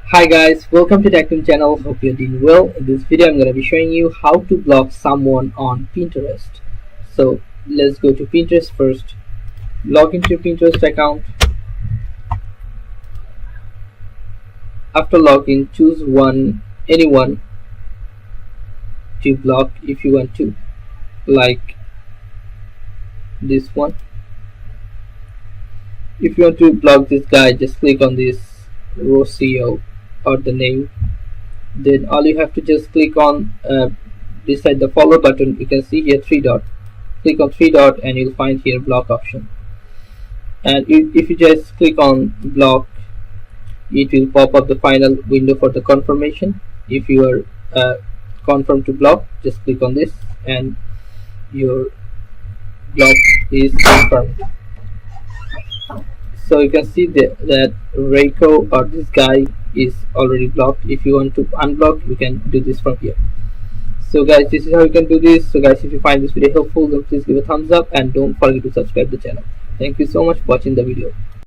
Hi guys, welcome to TechTeam channel. Hope you're doing well. In this video, I'm going to be showing you how to block someone on Pinterest. So let's go to Pinterest first. Log into your Pinterest account. After login, choose anyone to block if you want to, like this one. If you want to block this guy, just click on this Rocio or the name. Then all you have to just click on beside the follow button. You can see here three dot. Click on three dot and you'll find here block option. And if you just click on block, it will pop up the final window for the confirmation. If you are confirmed to block, just click on this and your block is confirmed. So you can see that Reiko or this guy is already blocked. If you want to unblock, you can do this from here. So guys, this is how you can do this. So guys, if you find this video helpful, then please give a thumbs up and don't forget to subscribe the channel. Thank you so much for watching the video.